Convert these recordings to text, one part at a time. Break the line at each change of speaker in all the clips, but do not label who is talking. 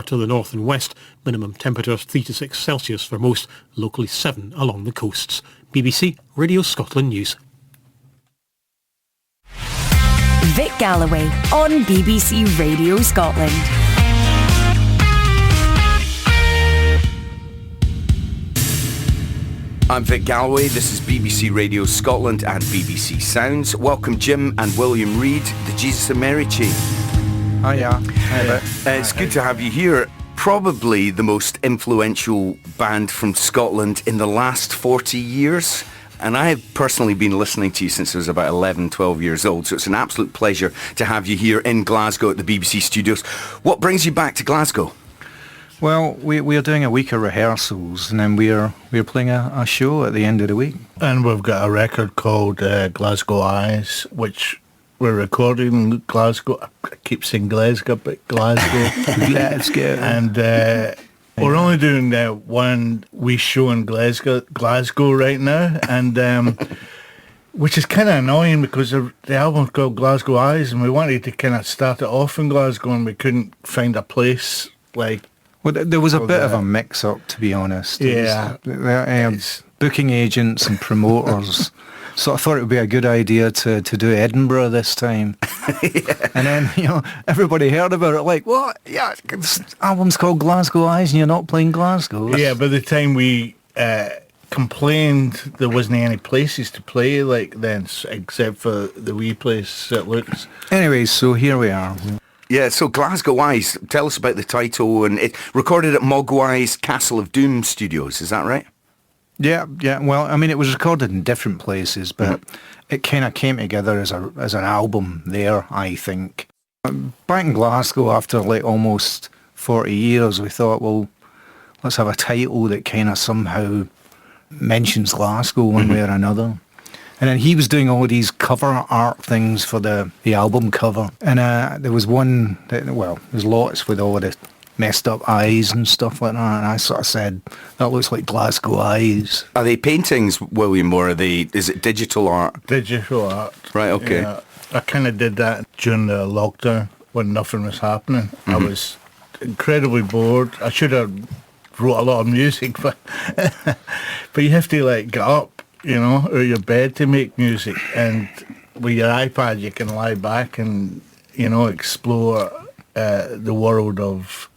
to the north and west. Minimum temperatures 3 to 6 Celsius for most, locally 7 along the coasts. BBC Radio Scotland News.
Vic Galloway on BBC Radio Scotland.
I'm Vic Galloway, this is BBC Radio Scotland and BBC Sounds. Welcome Jim and William Reid, the Jesus and Mary chain.
Hiya.
It's good to have you here. Probably the most influential band from Scotland in the last 40 years. And I have personally been listening to you since I was about 11, 12 years old, so it's an absolute pleasure to have you here in Glasgow at the BBC studios. What brings you back to Glasgow?
Well, we're doing a week of rehearsals, and then we're playing a show at the end of the week.
And we've got a record called Glasgow Eyes, which we're recording in Glasgow. I keep saying Glasgow, but Glasgow.
Glasgow.
And we're only doing one wee show in Glasgow right now, and which is kind of annoying because the album's called Glasgow Eyes, and we wanted to kind of start it off in Glasgow, and we couldn't find a place like.
Well, there was a bit of a mix-up, to be honest.
Yeah.
Booking agents and promoters. So I thought it would be a good idea to do Edinburgh this time. Yeah. And then, everybody heard about it like, what? Yeah, this album's called Glasgow Eyes and you're not playing Glasgow.
Yeah, by the time we complained, there wasn't any places to play like then, except for the wee place, St Luke's.
Anyway, so here we are.
Yeah, so Glasgow Eyes, tell us about the title. And it recorded at Mogwai's Castle of Doom studios, is that right?
Yeah. Well, I mean, it was recorded in different places, but it kind of came together as an album there, I think. Back in Glasgow, after like almost 40 years, we thought, well, let's have a title that kind of somehow mentions Glasgow one way or another. And then he was doing all these cover art things for the album cover. And there was one, there's lots with all the messed up eyes and stuff like that. And I sort of said, that looks like Glasgow Eyes.
Are they paintings, William, or is it digital art?
Digital art.
Right, okay.
Yeah, I kind of did that during the lockdown when nothing was happening. I was incredibly bored. I should have wrote a lot of music, but you have to like get up, out of your bed to make music, and with your iPad you can lie back and explore the world of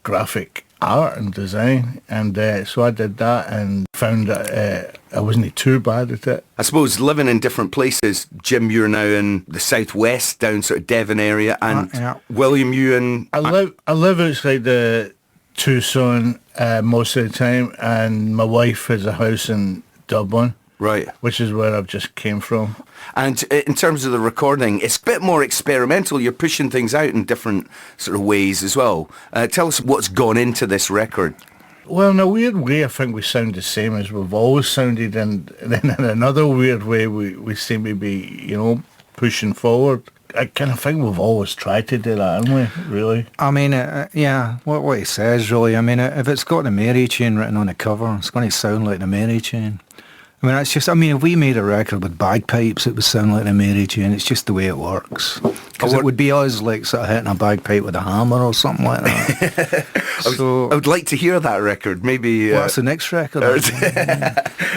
graphic art and design, and so I did that and found that I wasn't too bad at it.
I suppose living in different places, Jim, you're now in the southwest, down sort of Devon area, and William, you in...
I live outside the Tucson most of the time, and my wife has a house in Dublin,
right,
which is where I've just came from.
And in terms of the recording, it's a bit more experimental. You're pushing things out in different sort of ways as well. Tell us what's gone into this record.
Well, in a weird way, I think we sound the same as we've always sounded, and then in another weird way, we seem to be, pushing forward. I kind of think we've always tried to do that, haven't we, really?
I mean, what he says, really. I mean, if it's got the Mary chain written on the cover, it's going to sound like the Mary chain. I mean, if we made a record with bagpipes, it would sound like the Mary chain. It's just the way it works. Because it would be us, like, sort of hitting a bagpipe with a hammer or something like that.
I would like to hear that record, maybe...
What's the next record?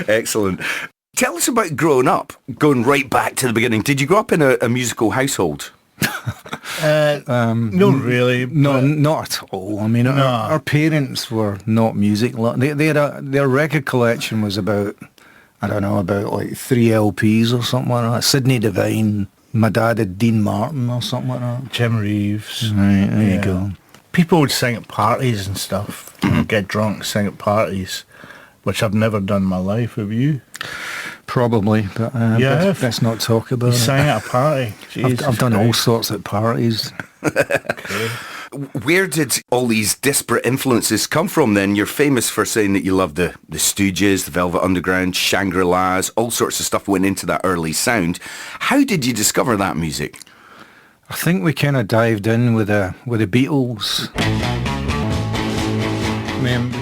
Excellent. Tell us about growing up, going right back to the beginning. Did you grow up in a musical household?
Not really.
No, not at all. I mean, our parents were not music. They had their record collection was about like 3 LPs or something like that. Sidney Devine, my dad had Dean Martin or something like that.
Jim Reeves.
Right, there you go.
People would sing at parties and stuff, get drunk, sing at parties, which I've never done in my life. Have you?
Probably, but let's not talk about it.
You sang at a party?
I've done all sorts at parties.
Okay. Where did all these disparate influences come from then? You're famous for saying that you love the Stooges, the Velvet Underground, Shangri-Las, all sorts of stuff went into that early sound. How did you discover that music?
I think we kind of dived in with the Beatles. I mean,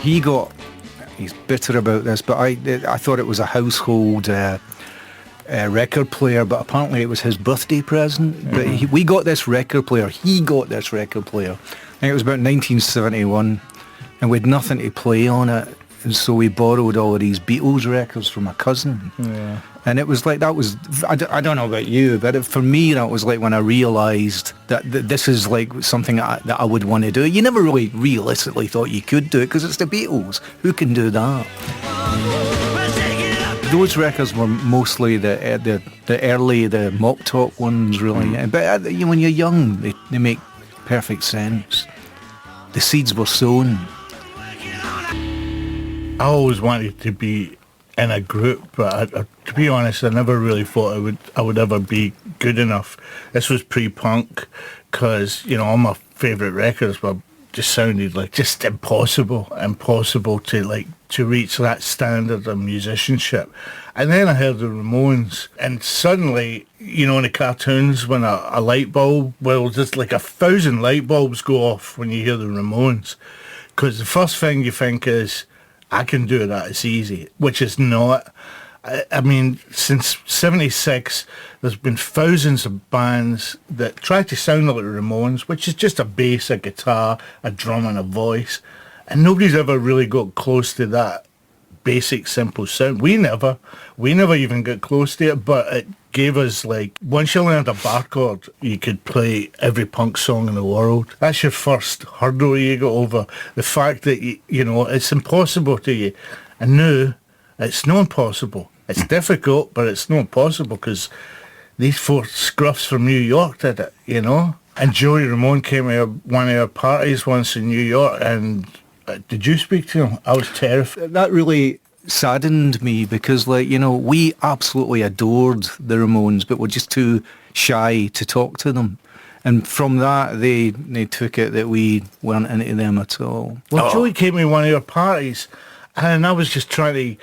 he's bitter about this, but I thought it was a household record player, but apparently it was his birthday present. But we got this record player, he got this record player think it was about 1971, and we had nothing to play on it, and so we borrowed all of these Beatles records from a cousin.
Yeah.
And it was like, that was, I don't know about you, but for me, that was like when I realised that this is like something that I would want to do. You never really realistically thought you could do it, because it's the Beatles. Who can do that? Those records were mostly the early, the Mop Top ones, really. But when you're young, they make perfect sense. The seeds were sown.
I always wanted to be in a group, but to be honest, I never really thought I would ever be good enough. This was pre-punk, because all my favourite records just sounded like just impossible to reach that standard of musicianship. And then I heard the Ramones, and suddenly, in the cartoons, when a light bulb, just like 1,000 light bulbs go off when you hear the Ramones, because the first thing you think is, I can do that, it's easy, which is not. I mean, since 76, there's been thousands of bands that try to sound like the Ramones, which is just a bass, a guitar, a drum and a voice. And nobody's ever really got close to that basic, simple sound. We never even got close to it, but it gave us, like, once you learned a bar chord, you could play every punk song in the world. That's your first hurdle you got over. The fact that, it's impossible to you. And now, it's not impossible. It's difficult, but it's not impossible, because these four scruffs from New York did it, And Joey Ramone came to one of our parties once in New York, and did you speak to him? I was terrified.
That really saddened me, because, we absolutely adored the Ramones, but we're just too shy to talk to them. And from that, they took it that we weren't into them at all.
Well, Joey came to one of our parties, and I was just trying to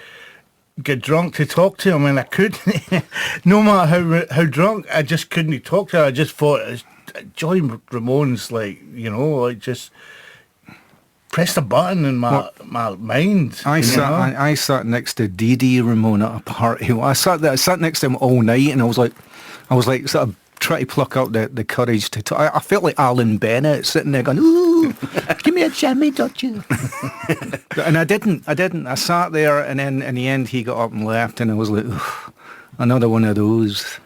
get drunk to talk to him, and I couldn't. No matter how drunk, I just couldn't talk to him. I just thought, Joey Ramone's just pressed a button in my mind.
I sat next to Dee Dee Ramone at a party. I sat next to him all night, and I was like sort of trying to pluck out the courage to talk. I felt like Alan Bennett sitting there going, "Ooh, give me a jammy, don't you?" And I didn't. I sat there, and then in the end he got up and left, and I was like, another one of those.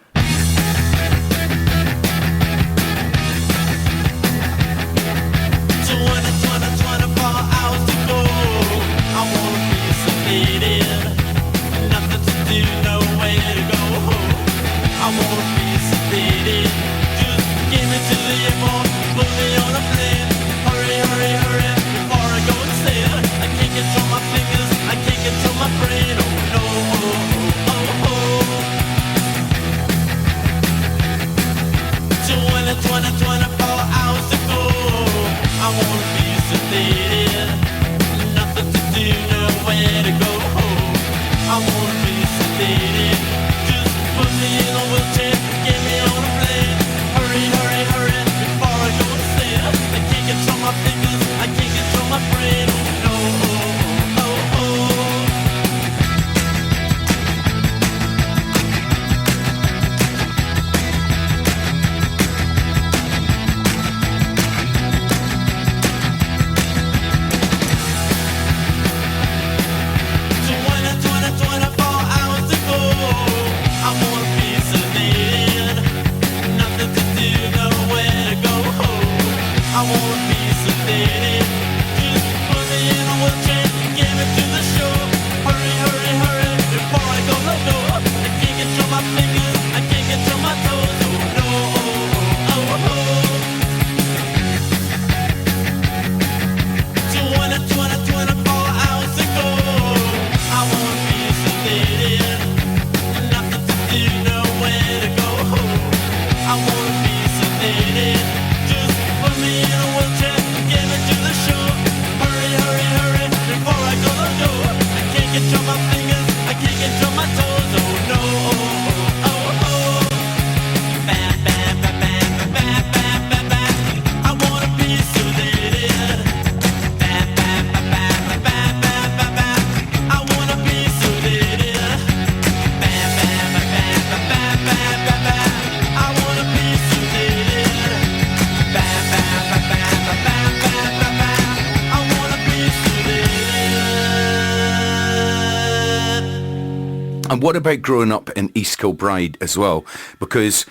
And what about growing up in East Kilbride as well? Because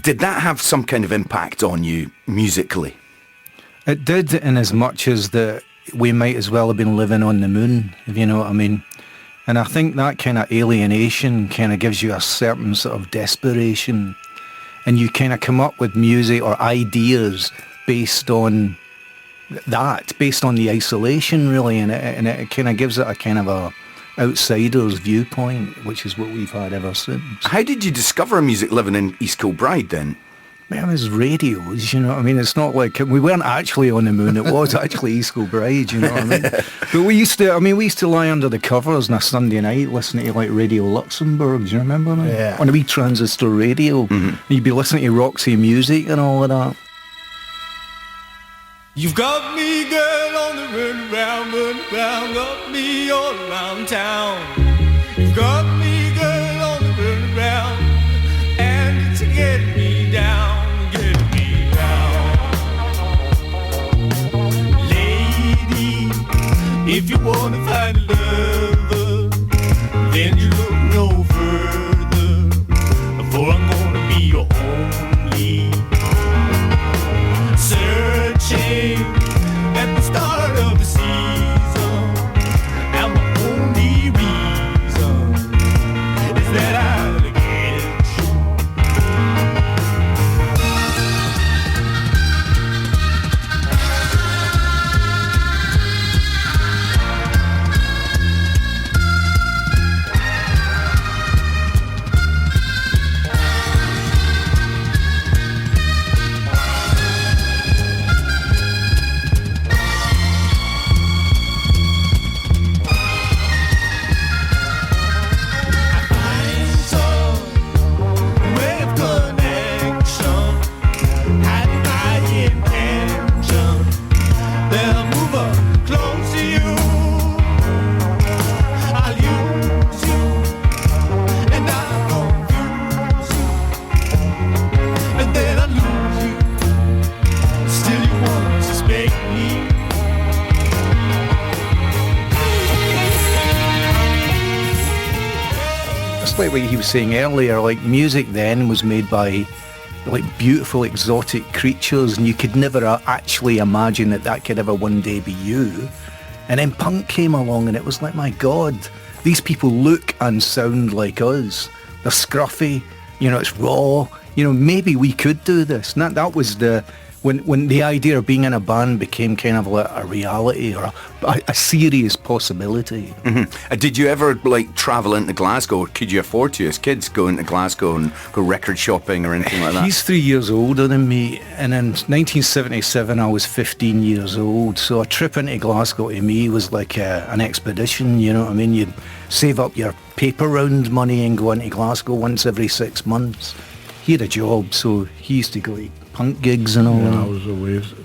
did that have some kind of impact on you musically?
It did, in as much as that we might as well have been living on the moon, if you know what I mean. And I think that kind of alienation kind of gives you a certain sort of desperation, and you kind of come up with music or ideas based on that, based on the isolation, really, and it kind of gives it a kind of a outsider's viewpoint, which is what we've had ever since.
How did you discover music living in East Kilbride then?
Man, it was radios, you know what I mean? It's not like, we weren't actually on the moon, it was actually East Kilbride, you know what I mean? But we used to lie under the covers on a Sunday night listening to like Radio Luxembourg, do you remember that?
Yeah.
On a wee transistor radio. And you'd be listening to Roxy music and all of that.
You've got me, girl, on the run around, got me all around town. You've got me, girl, on the run around, and to get me down, lady. If you wanna find a lover, then you look no further, for I'm gonna be your only. Searching at the start of the season, and my only reason is that I'll get you.
Like what he was saying earlier, like music then was made by like beautiful exotic creatures, and you could never actually imagine that could ever one day be you. And then punk came along and it was like, my God, these people look and sound like us. They're scruffy, you know, it's raw, you know, maybe we could do this. And that was when the idea of being in a band became kind of like a reality or a serious possibility.
Did you ever like travel into Glasgow? Could you afford to, as kids, go into Glasgow and go record shopping or anything like that?
He's 3 years older than me, and in 1977 I was 15 years old, so a trip into Glasgow to me was like an expedition, you know what I mean? You'd save up your paper round money and go into Glasgow once every 6 months. He had a job, so he used to go to punk gigs and all that.
I was a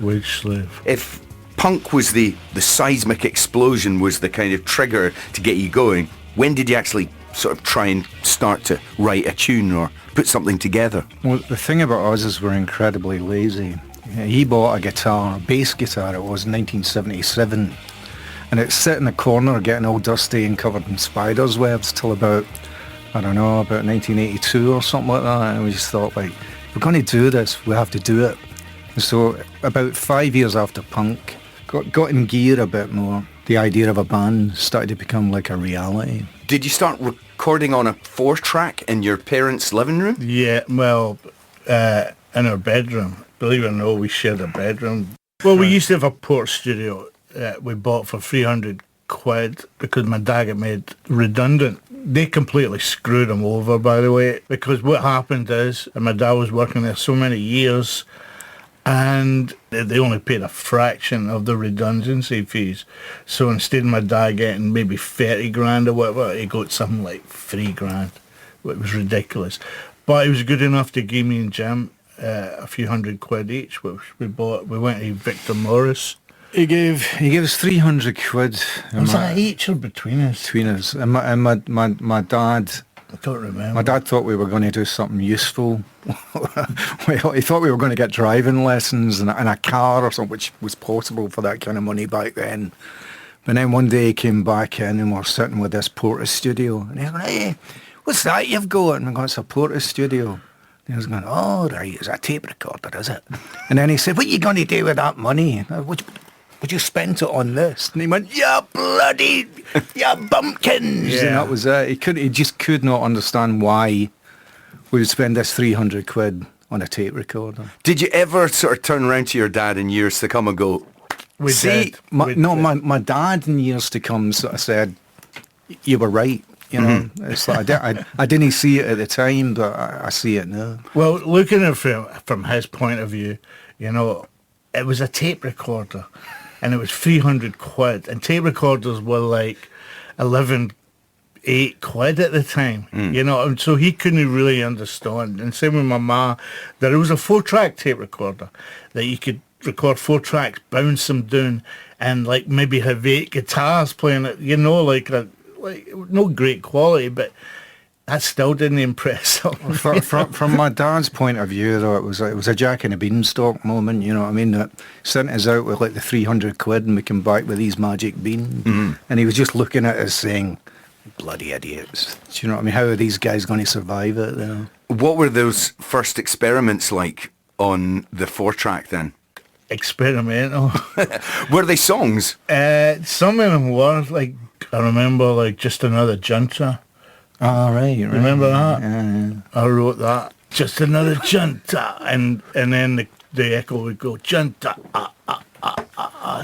wage slave.
If punk was the seismic explosion, was the kind of trigger to get you going, when did you actually sort of try and start to write a tune or put something together?
Well, the thing about us is we're incredibly lazy. He bought a guitar, a bass guitar, it was in 1977, and it sat in the corner getting all dusty and covered in spider's webs till about 1982 or something like that, and we just thought, like, we're going to do this, we have to do it. And so about 5 years after punk, got in gear a bit more. The idea of a band started to become like a reality.
Did you start recording on a 4-track in your parents' living room?
Yeah, well, in our bedroom. Believe it or not, we shared a bedroom. Well, we used to have a port studio that we bought for 300 quid because my dad got made redundant. They completely screwed him over, by the way, because what happened is, and my dad was working there so many years, and they only paid a fraction of the redundancy fees. So instead of my dad getting maybe 30 grand or whatever, he got something like 3 grand. It was ridiculous. But he was good enough to give me and Jim a few £100 each, which we bought. We went to Victor Morris.
He gave us 300 quid.
Was that each or between us?
Between us. And my dad...
I don't remember.
My dad thought we were going to do something useful. Well, he thought we were going to get driving lessons and a car or something, which was possible for that kind of money back then. And then one day he came back in and we're sitting with this Porter studio. And he's going, hey, what's that you've got? And I'm going, it's a Porter studio. And he was going, oh, right, it's a tape recorder, is it? And then he said, what are you going to do with that money? Would you spend it on this? And he went, yeah, bloody, yeah, bumpkins.
Yeah.
And that was it. He just could not understand why we would spend this 300 quid on a tape recorder.
Did you ever sort of turn around to your dad in years to come and go,
We
see,
did.
My dad in years to come sort of said, you were right. You know, it's like I didn't see it at the time, but I see it now.
Well, looking at it from his point of view, you know, it was a tape recorder, and it was 300 quid, and tape recorders were like 8 quid at the time, you know, and so he couldn't really understand. And same with my ma, that it was a 4-track tape recorder that you could record 4 tracks, bounce them down, and like maybe have 8 guitars playing it, you know, like no great quality, but that still didn't impress him.
From my dad's point of view, though, it was a Jack and a Beanstalk moment. You know what I mean? That sent us out with like the 300 quid, and we came back with these magic beans, and he was just looking at us saying, "Bloody idiots!" Do you know what I mean? How are these guys going to survive it? You know?
what were those first experiments like on the 4-track then?
Experimental.
Were they songs?
Some of them were, like, I remember, like, Just Another Junta.
Oh, right.
Remember that?
Yeah.
I wrote that. Just another junta. And then the echo would go, junta,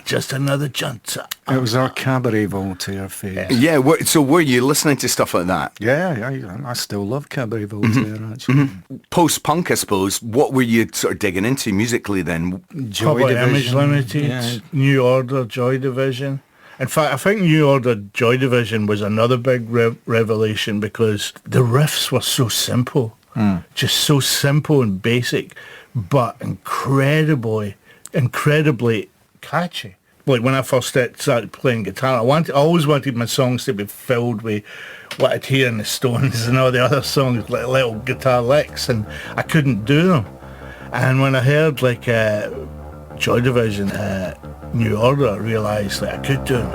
just another junta.
It was our Cabaret Voltaire phase.
Yeah, so were you listening to stuff like that?
Yeah, I still love Cabaret Voltaire, actually.
Post-punk, I suppose, what were you sort of digging into musically then?
Public Image Limited, New Order, Joy Division. In fact, I think New Order, Joy Division was another big revelation because the riffs were so simple, just so simple and basic, but incredibly catchy. Like when I first started playing guitar, I always wanted my songs to be filled with what I'd hear in the Stones and all the other songs, like little guitar licks, and I couldn't do them. And when I heard like Joy Division, New Order, I realised that I could do them.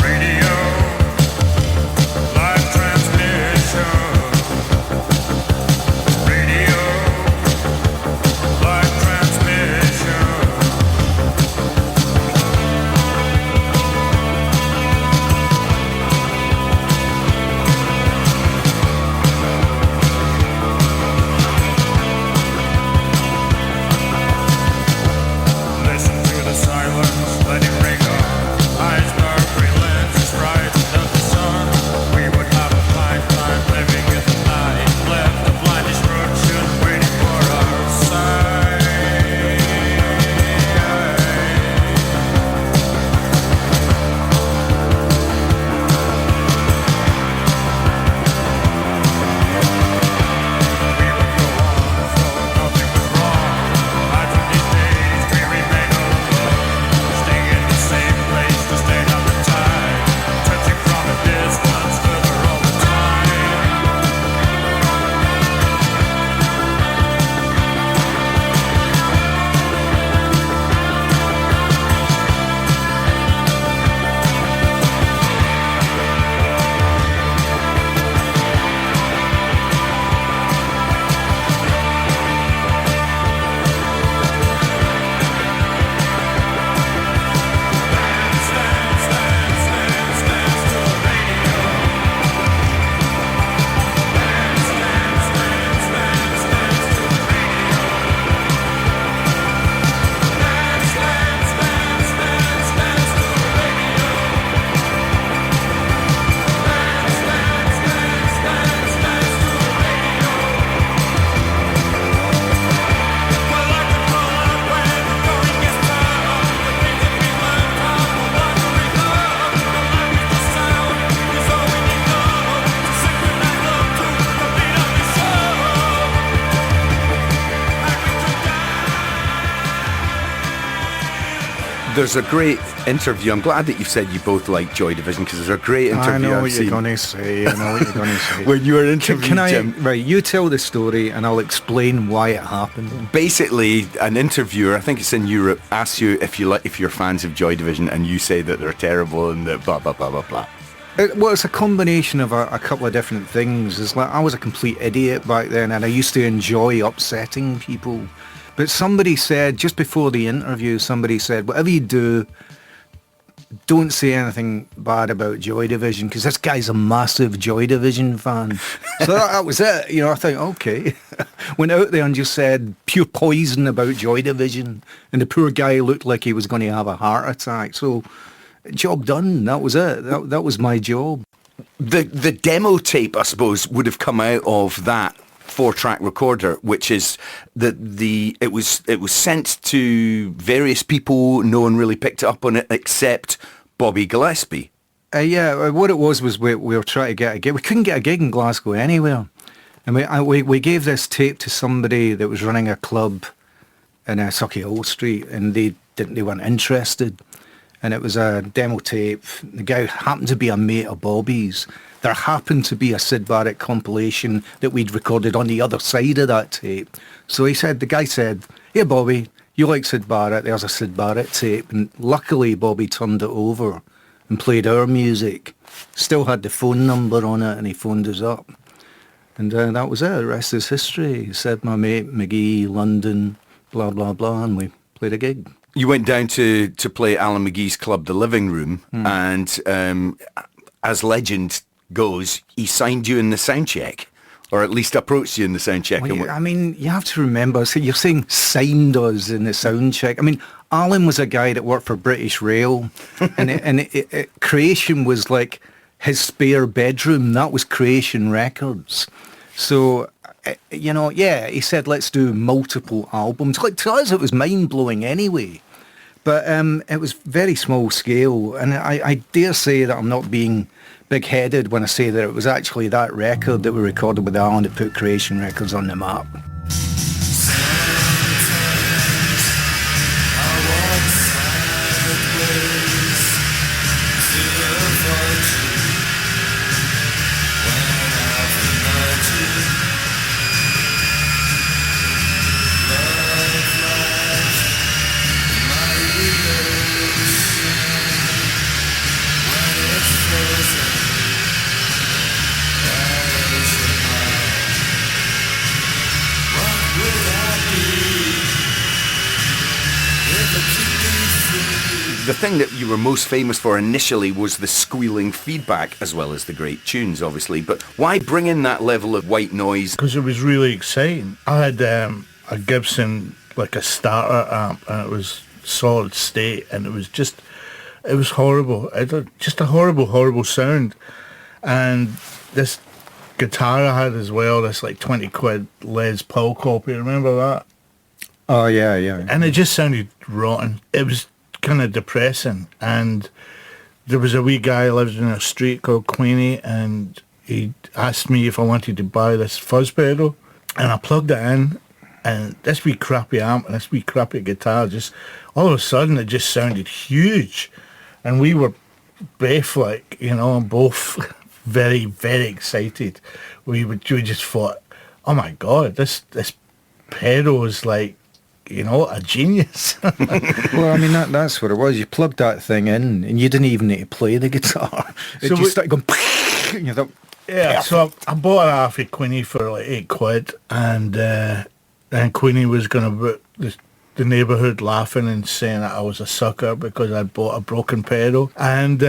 Radio, live transmission.
There's a great interview. I'm glad that you've said you both like Joy Division, because there's a great interview
I know
I've
what
seen
you're going to say. I know what you're going to say.
when you were interviewed,
Can I,
Jim.
right, you tell the story and I'll explain why it happened.
Basically, an interviewer, I think it's in Europe, asks you if you're fans of Joy Division, and you say that they're terrible and that blah, blah, blah, blah, blah.
Well, it's a combination of a couple of different things. It's like I was a complete idiot back then, and I used to enjoy upsetting people. But somebody said, just before the interview, somebody said, whatever you do, don't say anything bad about Joy Division, because this guy's a massive Joy Division fan. So that was it. You know, I thought, okay. Went out there and just said pure poison about Joy Division, and the poor guy looked like he was going to have a heart attack. So, job done. That was it. That was my job.
The demo tape, I suppose, would have come out of that 4-track recorder, which is it was sent to various people. No one really picked it up on it except Bobby Gillespie.
Yeah, what it was we were trying to get a gig. We couldn't get a gig in Glasgow anywhere. And we gave this tape to somebody that was running a club in Sauchiehall Street, and they weren't interested. And it was a demo tape. The guy happened to be a mate of Bobby's. There happened to be a Syd Barrett compilation that we'd recorded on the other side of that tape. So the guy said, "Hey Bobby, you like Syd Barrett? There's a Syd Barrett tape." And luckily Bobby turned it over and played our music. Still had the phone number on it, and he phoned us up. And that was it. The rest is history. He said, "My mate, McGee, London, blah, blah, blah," and we played a gig.
You went down to play Alan McGee's club, The Living Room, and as legend goes, he signed you in the sound check, or at least approached you in the sound check.
Well, I mean, you have to remember, so you're saying signed us in the sound check. I mean, Alan was a guy that worked for British Rail, and Creation was like his spare bedroom. That was Creation Records. So, you know, yeah, he said, let's do multiple albums. Like, to us, it was mind-blowing anyway. But it was very small scale, and I dare say that I'm not being big-headed when I say that it was actually that record that we recorded with Alan that put Creation Records on the map.
The thing that you were most famous for initially was the squealing feedback, as well as the great tunes, obviously. But why bring in that level of white noise?
Because it was really exciting. I had a Gibson, like a starter amp, and it was solid state, and it was horrible. Just a horrible sound. And this guitar I had as well, this like 20 quid Les Paul copy, remember that?
Oh, yeah.
And it just sounded rotten. It was kind of depressing, and there was a wee guy who lived in a street called Queenie, and he asked me if I wanted to buy this fuzz pedal, and I plugged it in, and this wee crappy amp and this wee crappy guitar, just all of a sudden it just sounded huge, and we were both like, you know, both very, very excited. We just thought, oh my god, this pedal is like, you know, a genius.
Well, I mean, that's what it was. You plugged that thing in, and you didn't even need to play the guitar. It
So
just started going, and you thought,
Yeah, so I bought it off of Queenie for like £8, and then Queenie was going to put the neighbourhood laughing and saying that I was a sucker because I bought a broken pedal, and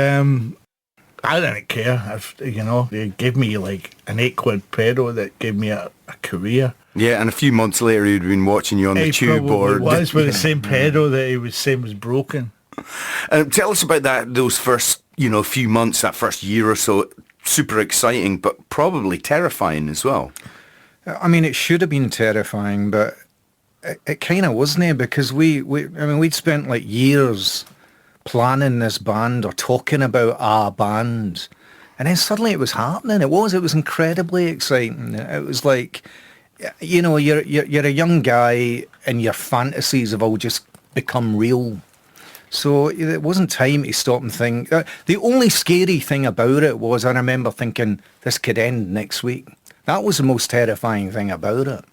I didn't care. You know, they gave me like an £8 pedal that gave me a career.
Yeah, and a few months later he'd been watching you on the tube board.
It was with the same pedal that he was saying was broken.
Tell us about those first, few months, that first year or so. Super exciting, but probably terrifying as well.
I mean, it should have been terrifying, but it kind of wasn't, because we'd spent like years planning this band or talking about our band, and then suddenly it was happening. It was incredibly exciting. It was like, you're a young guy and your fantasies have all just become real. So it wasn't time to stop and think. The only scary thing about it was I remember thinking, this could end next week. That was the most terrifying thing about it.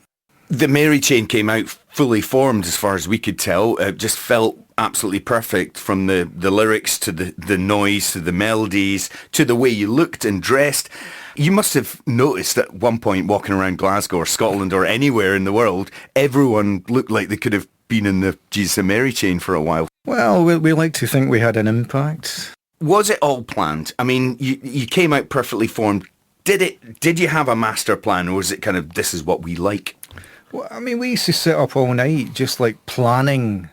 The Mary Chain came out fully formed as far as we could tell. It just felt absolutely perfect, from the lyrics to the noise to the melodies to the way you looked and dressed. You must have noticed at one point walking around Glasgow or Scotland or anywhere in the world, everyone looked like they could have been in the Jesus and Mary Chain for a while.
Well, we like to think we had an impact.
Was it all planned? I mean, you came out perfectly formed. Did you have a master plan, or was it kind of, this is what we like?
Well, I mean, we used to sit up all night just like planning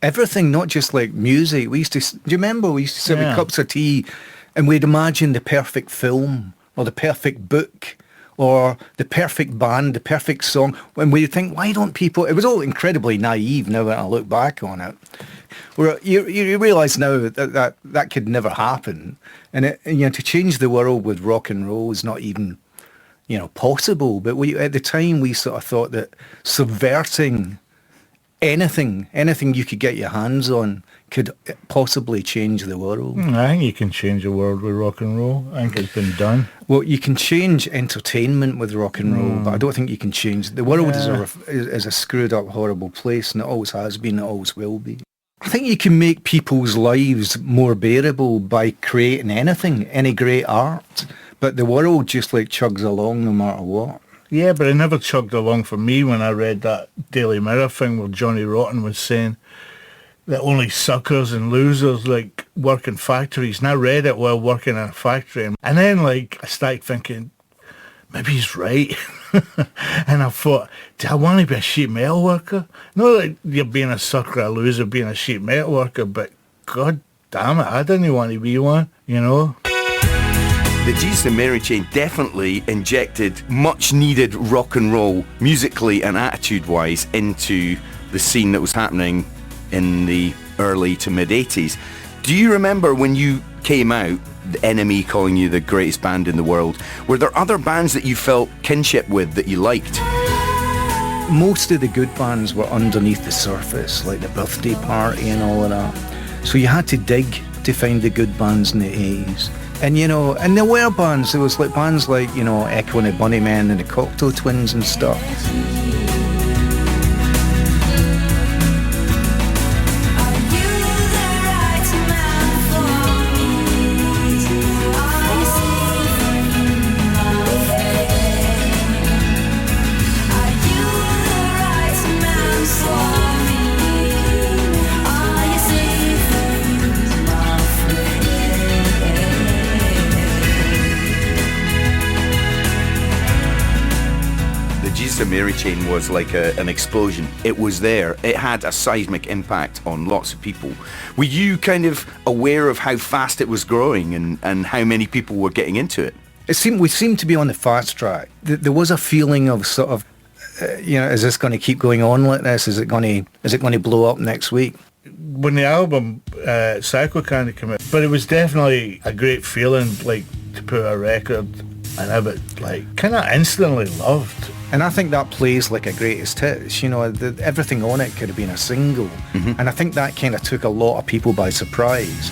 everything, not just like music. We used to, do you remember we used to sit with cups of tea and we'd imagine the perfect film or the perfect book or the perfect band, the perfect song. When we think, why don't people, it was all incredibly naive now that I look back on it. Where you realise now that could never happen. And to change the world with rock and roll is not even, possible. But at the time we sort of thought that subverting anything you could get your hands on could possibly change the world.
I think you can change the world with rock and roll. I think it's been done.
Well, you can change entertainment with rock and roll, but I don't think you can change... The world is a screwed up, horrible place, and it always has been, it always will be. I think you can make people's lives more bearable by creating anything, any great art, but the world just chugs along no matter what.
Yeah, but it never chugged along for me when I read that Daily Mirror thing where Johnny Rotten was saying that only suckers and losers work in factories. And I read it while working in a factory. And then I started thinking, maybe he's right. And I thought, do I want to be a sheet metal worker? Not that you're being a sucker or a loser being a sheet metal worker, but God damn it, I didn't want to be one,
The Jesus and Mary Chain definitely injected much needed rock and roll musically and attitude-wise into the scene that was happening in the early to mid-80s. Do you remember when you came out, the Enemy calling you the greatest band in the world? Were there other bands that you felt kinship with that you liked?
Most of the good bands were underneath the surface, like the Birthday Party and all of that. So you had to dig to find the good bands in the 80s. And, and there were bands. There was bands like, Echo and the Bunnymen and the Cocktail Twins and stuff.
The Mary Chain was like an explosion. It was there. It had a seismic impact on lots of people. Were you kind of aware of how fast it was growing and how many people were getting into it?
We seemed to be on the fast track. There was a feeling of sort of, is this going to keep going on like this? Is it going to blow up next week?
When the album Psychocandy came out, but it was definitely a great feeling, to put a record and have it kind of instantly loved.
And I think that plays like a greatest hits. Everything on it could have been a single. Mm-hmm. And I think that kind of took a lot of people by surprise.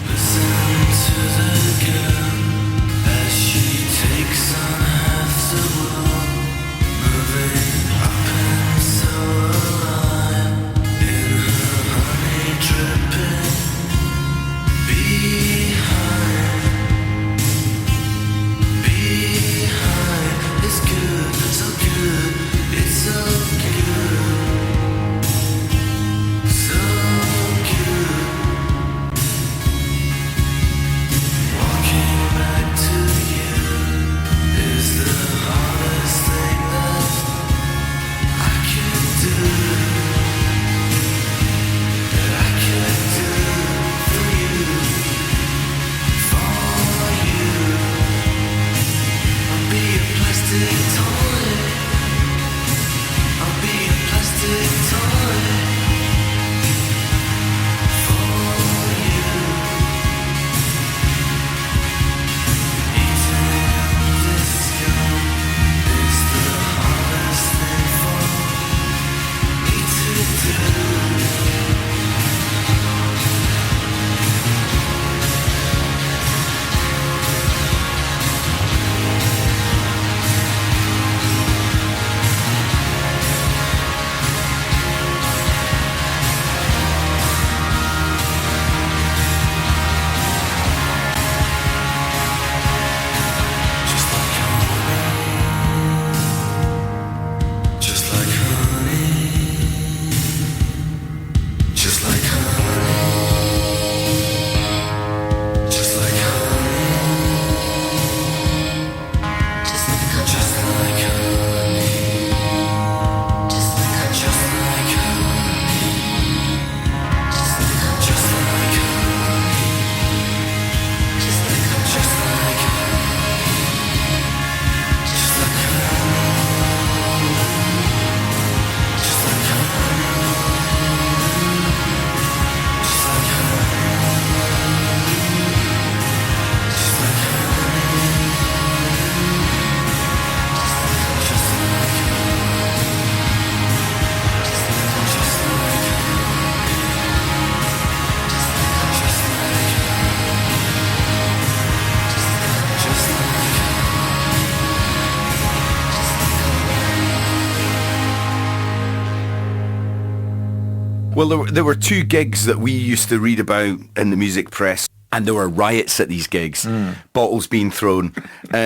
Well, there were two gigs that we used to read about in the music press, and there were riots at these gigs, bottles being thrown.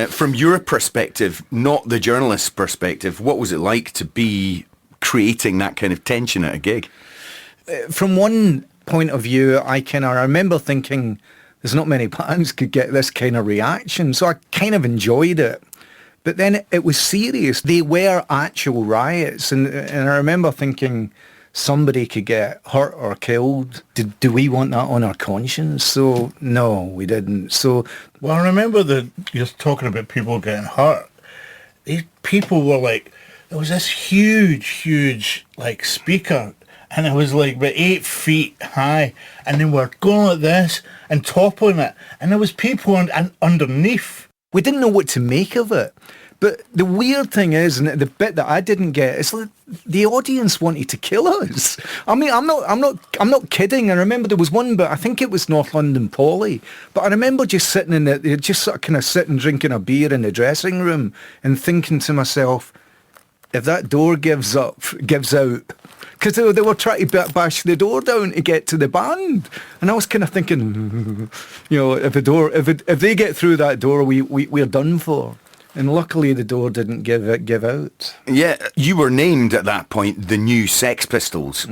From your perspective, not the journalist's perspective, what was it like to be creating that kind of tension at a gig?
From one point of view, I remember thinking there's not many bands could get this kind of reaction, so I kind of enjoyed it. But then it was serious. They were actual riots, and I remember thinking somebody could get hurt or killed. Do we want that on our conscience? So no, we didn't. So
Well, I remember you're talking about people getting hurt. These people were like, there was this huge like speaker, and it was like about 8 feet high, and they were going like this and toppling it, and there was people underneath.
we didn't know what to make of it. But the weird thing is, and the bit that I didn't get, is like the audience wanted to kill us. I mean, I'm not kidding. I remember there was one bit, I think it was North London Poly, but I remember just sitting just sort of kind of sitting drinking a beer in the dressing room and thinking to myself, if that door gives out, because they were trying to bash the door down to get to the band, and I was kind of thinking, if they get through that door, we're done for. And luckily the door didn't give out.
Yeah, you were named at that point the new Sex Pistols.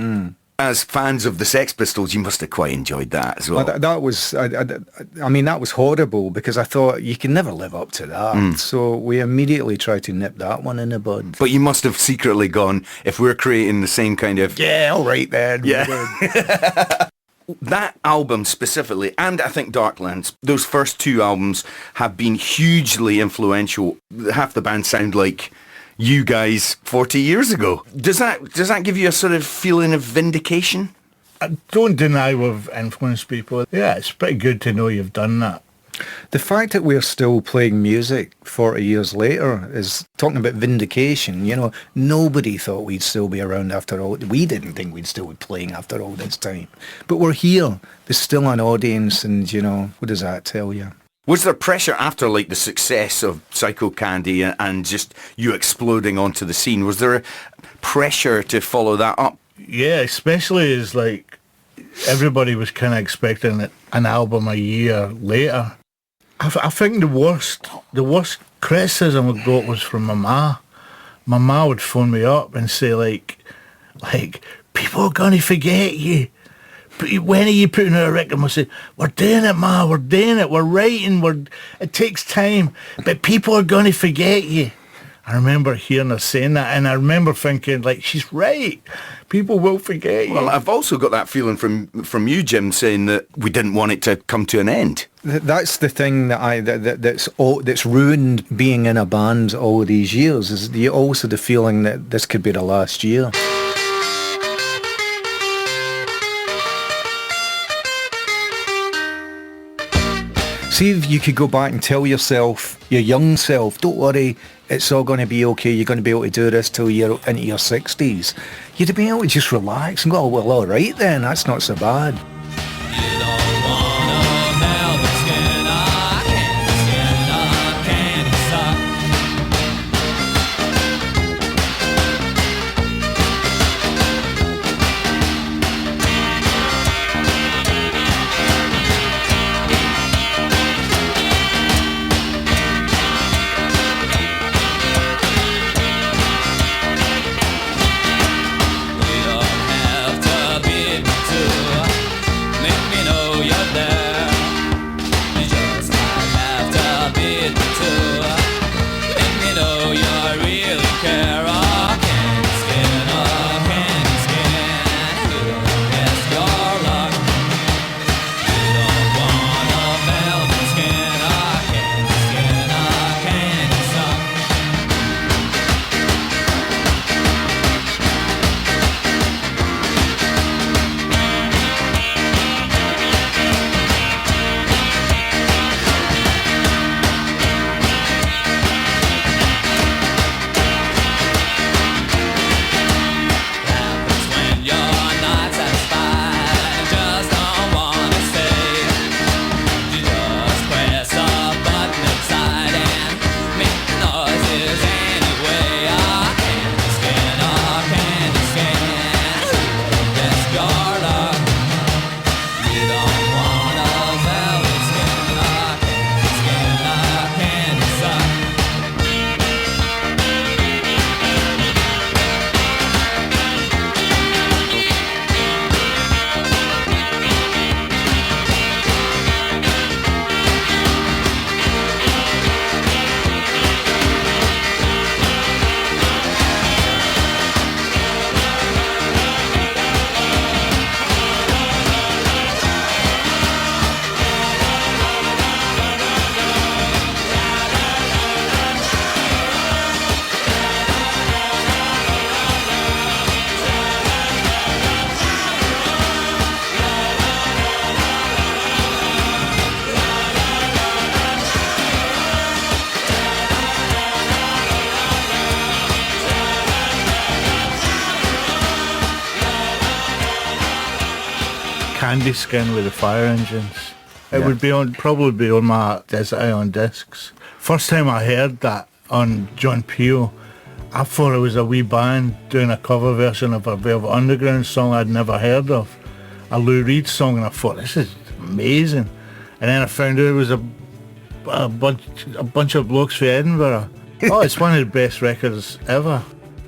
As fans of the Sex Pistols, you must have quite enjoyed that as well.
That was, I mean, that was horrible, because I thought you can never live up to that. So we immediately tried to nip that one in the bud.
But you must have secretly gone, if we're creating the same kind of...
Yeah, all right then.
Yeah. That album specifically, and I think Darklands, those first two albums have been hugely influential. Half the band sound like you guys 40 years ago. Does that give you a sort of feeling of vindication?
I don't deny we've influenced people. Yeah, it's pretty good to know you've done that.
The fact that we're still playing music 40 years later is talking about vindication. You know, nobody thought we'd still be around after all. We didn't think we'd still be playing after all this time. But we're here. There's still an audience, and, you know, what does that tell you?
Was there pressure after, like, the success of Psychocandy and just you exploding onto the scene? Was there pressure to follow that up?
Yeah, especially as, like, everybody was kind of expecting an album a year later. I think the worst criticism I got was from my ma. My ma would phone me up and say, like, people are going to forget you. But when are you putting out a record? And I say, we're doing it, ma, we're doing it, we're writing, it takes time, but people are going to forget you. I remember hearing her saying that, and I remember thinking, like, she's right. People will forget you.
Well, I've also got that feeling from you, Jim, saying that we didn't want it to come to an end.
That's the thing that's ruined being in a band all these years, is also the feeling that this could be the last year. See if you could go back and tell yourself, your young self, don't worry, it's all going to be okay, you're going to be able to do this till you're into your 60s. You'd be able to just relax and go, oh, well, all right then, that's not so bad.
candy skin with the fire engines. It
Yeah.
would be probably be on my on discs. First time I heard that on John Peel, I thought it was a wee band doing a cover version of a Velvet Underground song I'd never heard of, a Lou Reid song, and I thought, this is amazing. And then I found out it was a bunch of blokes from Edinburgh. Oh, it's one of the best records ever.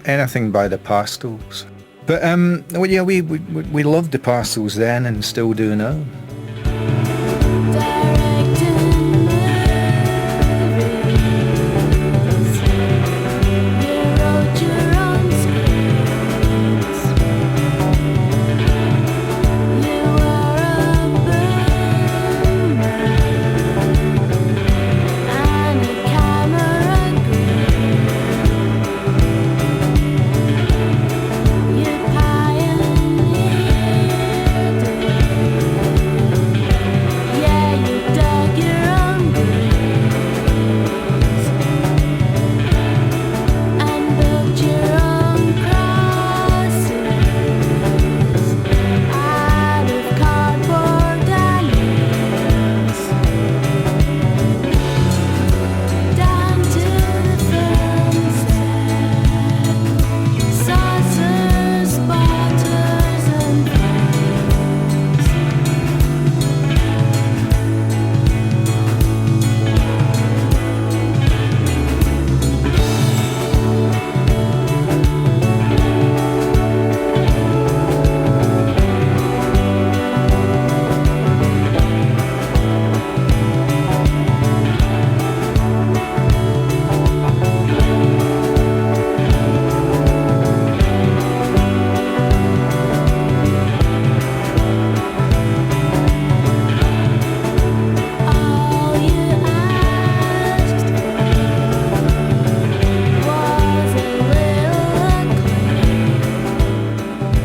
Anything by the Pastels. But well, yeah, we loved the Pastels then and still do now.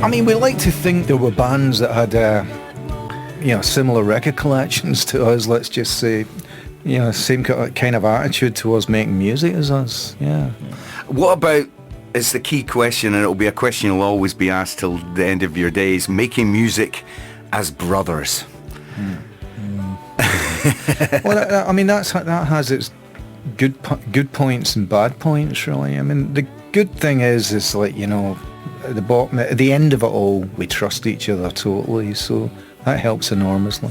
I mean, we like to think there were bands that had, similar record collections to us, let's just say, same kind of attitude towards making music as us, yeah.
What about, it's the key question, and it'll be a question you'll always be asked till the end of your days, making music as brothers?
Well, I mean, that has its good points and bad points, really. I mean, the good thing is like, at the bottom, at the end of it all, we trust each other totally, so that helps enormously.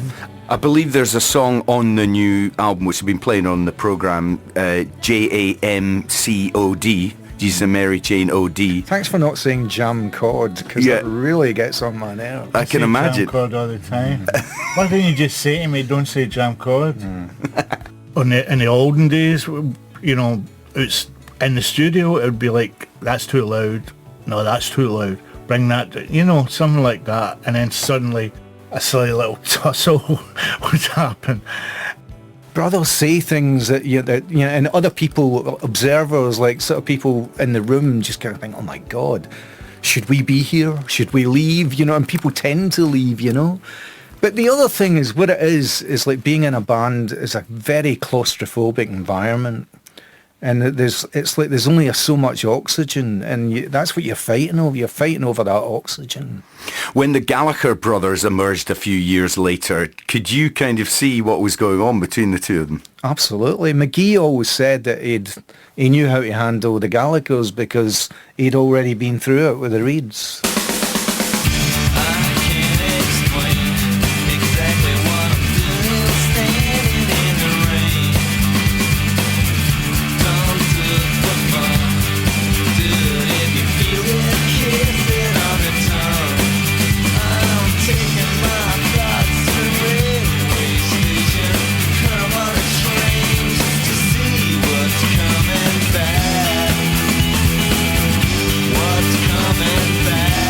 I believe there's a song on the new album which has been playing on the programme, JAMCOD, Jesus and Mary Chain OD.
Thanks for not saying jam chord, because that really gets on my nerves.
I can imagine.
Jam chord all the time. Why don't you just say to me, don't say jam chord? In the olden days, it's in the studio, it would be like, that's too loud. No, that's too loud. Bring that, something like that. And then suddenly a silly little tussle would happen.
Brothers say things that, and other people, observers, like sort of people in the room just kind of think, oh my God, should we be here? Should we leave? And people tend to leave, But the other thing is, what it is like being in a band is a very claustrophobic environment. And there's only so much oxygen, and that's what you're fighting over. You're fighting over that oxygen.
When the Gallagher brothers emerged a few years later, could you kind of see what was going on between the two of them?
Absolutely. McGee always said that he knew how to handle the Gallaghers because he'd already been through it with the Reids.
What's coming back?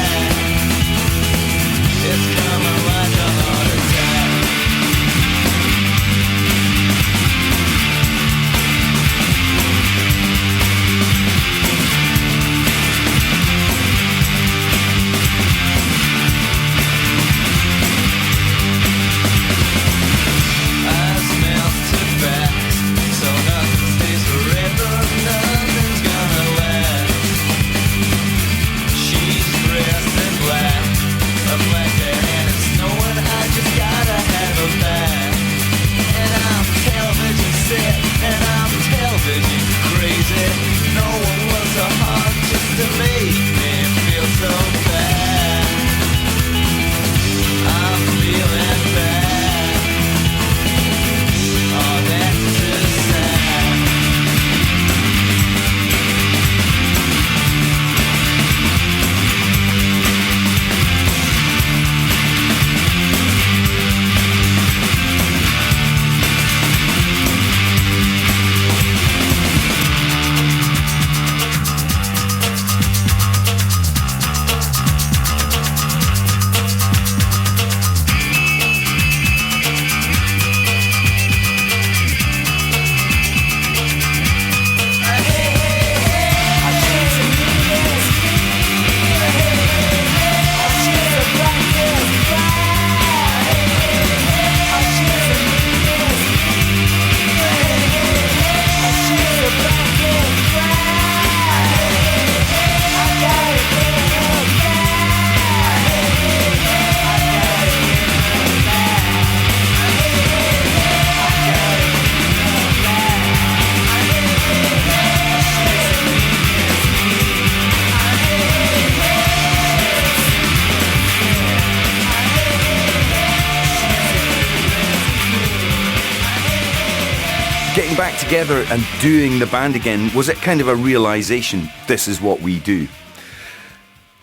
back together and doing the band again, was it kind of a realisation, this is what we do?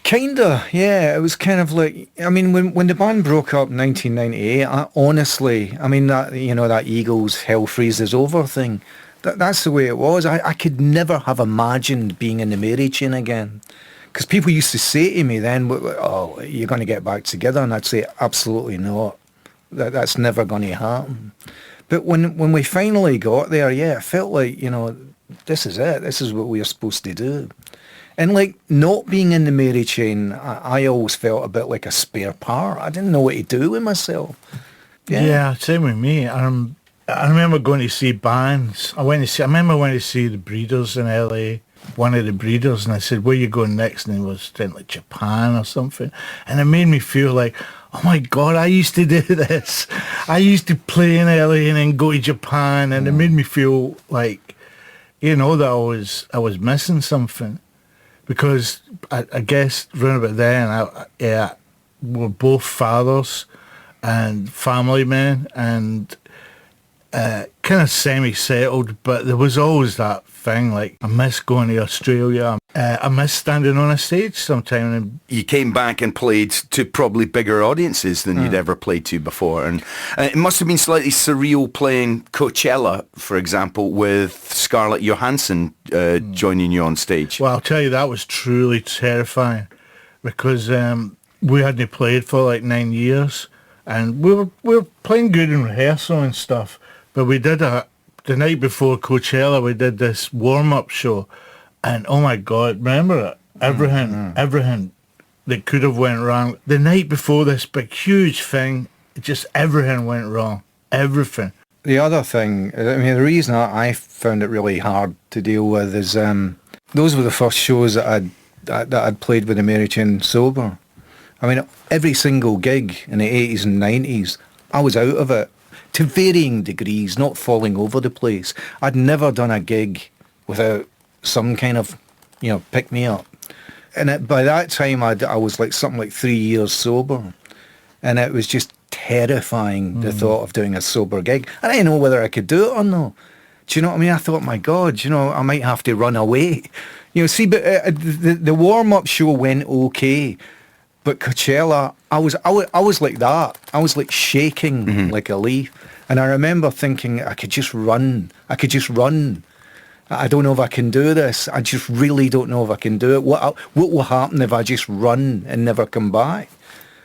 Kinda, yeah. It was kind of like, I mean, when the band broke up in 1998, honestly, I mean, that, you know, that Eagles Hell Freezes Over thing, that's the way it was. I could never have imagined being in the Mary Chain again. Because people used to say to me then, oh, you're going to get back together? And I'd say, absolutely not. That's never going to happen. But when we finally got there, yeah, it felt like, you know, this is it. This is what we're supposed to do. And like not being in the Mary Chain, I always felt a bit like a spare part. I didn't know what to do with myself.
Yeah, same with me. I remember going to see bands. I remember when to see the Breeders in LA, one of the Breeders, and I said, where are you going next? And he was saying like Japan or something. And it made me feel like, oh my God, I used to do this. I used to play in LA and then go to Japan, and it made me feel like, you know, that I was missing something. Because I guess round about then, we're both fathers and family men and kind of semi-settled, but there was always that thing, like, I miss going to Australia. I miss standing on a stage sometime. And
you came back and played to probably bigger audiences than you'd ever played to before. And it must have been slightly surreal playing Coachella, for example, with Scarlett Johansson joining you on stage.
Well, I'll tell you, that was truly terrifying because we hadn't played for like 9 years, and we were playing good in rehearsal and stuff, but we did the night before Coachella, we did this warm-up show, and oh my God, remember it? Everything that could have went wrong. The night before this big, huge thing, just everything went wrong. Everything.
The other thing, I mean, the reason I found it really hard to deal with is those were the first shows that I'd played with the Mary Chain sober. I mean, every single gig in the 80s and 90s, I was out of it to varying degrees, not falling over the place. I'd never done a gig without some kind of, you know, pick-me-up. And by that time, I was like something like 3 years sober. And it was just terrifying, the thought of doing a sober gig. I didn't know whether I could do it or not. Do you know what I mean? I thought, my God, you know, I might have to run away. You know, see, but the warm-up show went okay. But Coachella, I was like that. I was like shaking like a leaf. And I remember thinking, I could just run. I don't know if I can do this. I just really don't know if I can do it. What will happen if I just run and never come back?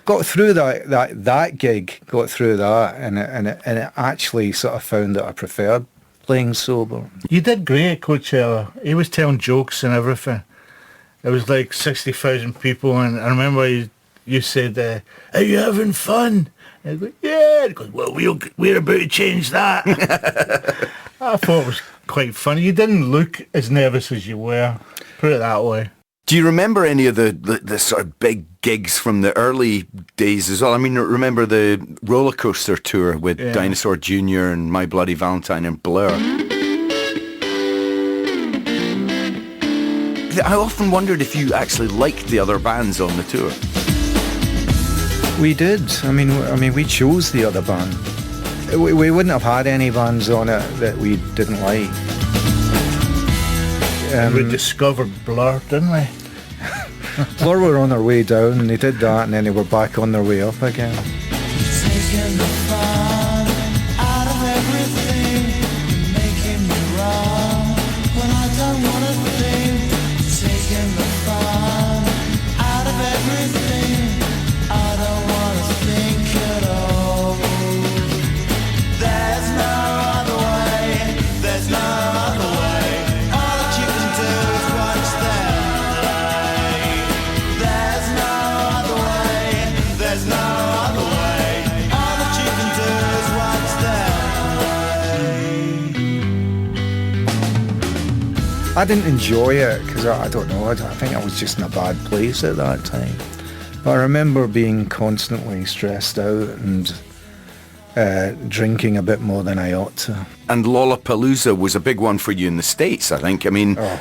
Got through that gig, and it actually sort of found that I preferred playing sober.
You did great at Coachella. He was telling jokes and everything. It was like 60,000 people, and I remember you said, are you having fun? And I was like, yeah. He goes, well, we're about to change that. I thought it was quite funny. You didn't look as nervous as you were, put it that way.
Do you remember any of the sort of big gigs from the early days as well? I mean, remember the roller coaster tour with Dinosaur Jr. and My Bloody Valentine and Blur? I often wondered if you actually liked the other bands on the tour.
We did. I mean, we chose the other band. We wouldn't have had any bands on it that we didn't like.
We discovered Blur, didn't we?
Blur were on their way down, and they did that, and then they were back on their way up again.
Taking the fun out of everything, making me wrong when I don't want to think. Taking the fun out of everything, I don't want to think at all. There's no other way, there's no other way. All that you can do is watch them play. There's no other way, there's no other way. All that you can do is watch them play.
I didn't enjoy it because I don't know. I think I was just in a bad place at that time. But I remember being constantly stressed out and drinking a bit more than I ought to.
And Lollapalooza was a big one for you in the States, I think. I mean,
Oh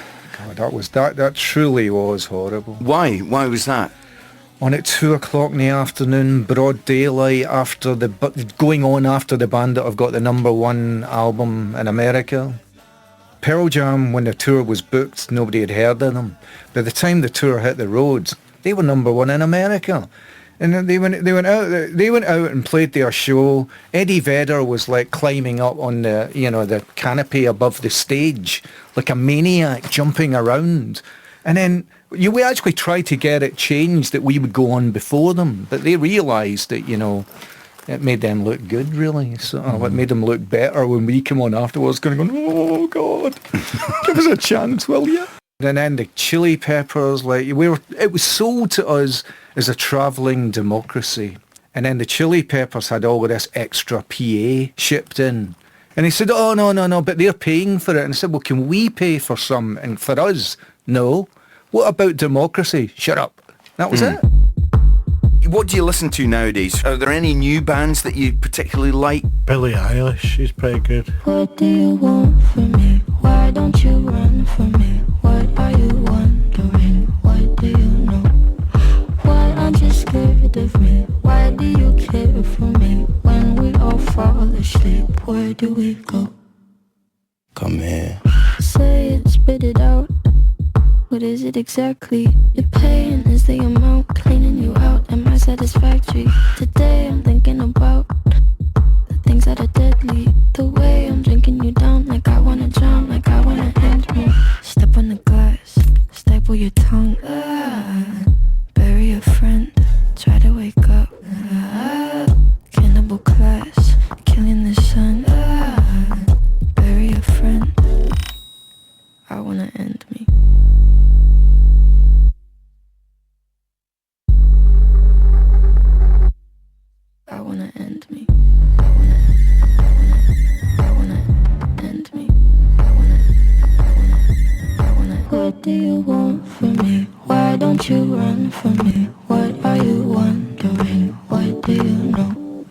God, that truly was horrible.
why? Why was that?
On at 2:00 in the afternoon, broad daylight, going on after the band that have got the #1 album in America. Pearl Jam, when the tour was booked, nobody had heard of them. By the time the tour hit the roads, they were number one in America. And then they went out and played their show. Eddie Vedder was like climbing up on the canopy above the stage like a maniac, jumping around. And then we actually tried to get it changed that we would go on before them, but they realised that it made them look good, really. So it made them look better when we come on afterwards, going, "Oh God, give us a chance, will you?" And then the Chili Peppers, it was sold to us as a travelling democracy. And then the Chili Peppers had all of this extra PA shipped in. And he said, "Oh, no, but they're paying for it." And I said, "Well, can we pay for some?" And for us, no. What about democracy? Shut up. That was it.
What do you listen to nowadays? Are there any new bands that you particularly like?
Billie Eilish, she's pretty good.
What do you want from me? Why don't you run from me? What are you wondering? What do you know? Why aren't you scared of me? Why do you care for me? When we all fall asleep, where do we go?
Come here.
Say it, spit it out. What is it exactly? Your pain is the amount cleaning you out. Am I satisfactory? Today I'm thinking about the things that are deadly. The way I'm drinking you down, like I wanna drown, like I wanna end me. Step on the glass, staple your tongue. Bury a friend, try to wake up. Cannibal class, killing the sun. Bury a friend, I wanna end me. I wanna end me. I wanna end me. What do you want from me? Why don't you run from me? What are you wondering? What do you know?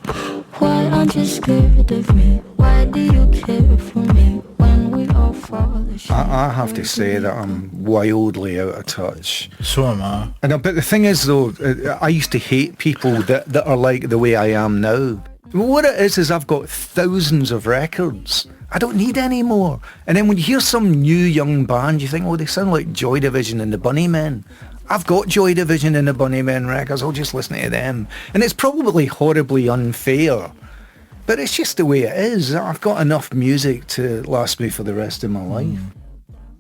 Why aren't you scared of me? Why do you care for me? When we all fall asleep.
I have to say that I'm wildly out of touch.
So am I.
But the thing is, though, I used to hate people that are like the way I am now. What it is I've got thousands of records. I don't need any more. And then when you hear some new young band, you think, oh, they sound like Joy Division and the Bunnymen. I've got Joy Division and the Bunnymen records. I'll just listen to them. And it's probably horribly unfair, but it's just the way it is. I've got enough music to last me for the rest of my life.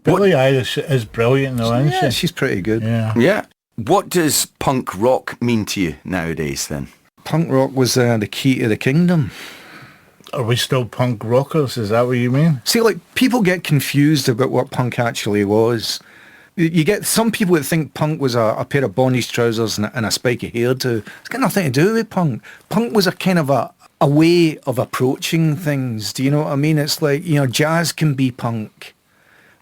Billie Eilish is brilliant though, isn't
Yeah,
she?
she's pretty good.
Yeah. What does punk rock mean to you nowadays then?
Punk rock was the key to the kingdom.
Are we still punk rockers? Is that what you mean?
See, like, people get confused about what punk actually was. You get some people that think punk was a pair of bondage trousers and a spiky hairdo. It's got nothing to do with punk. Punk was a kind of a way of approaching things. Do you know what I mean? It's like, jazz can be punk.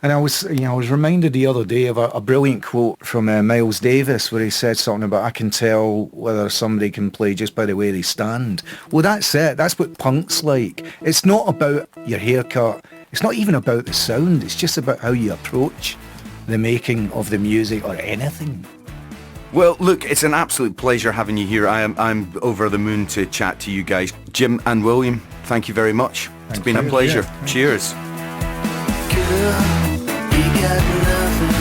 And I was reminded the other day of a brilliant quote from Miles Davis where he said something about, I can tell whether somebody can play just by the way they stand. Well, that's it. That's what punk's like. It's not about your haircut. It's not even about the sound. It's just about how you approach the making of the music or anything.
Well, look, it's an absolute pleasure having you here. I'm over the moon to chat to you guys. Jim and William, thank you very much. It's been a pleasure.
Yeah.
Cheers.
Girl, you got nothing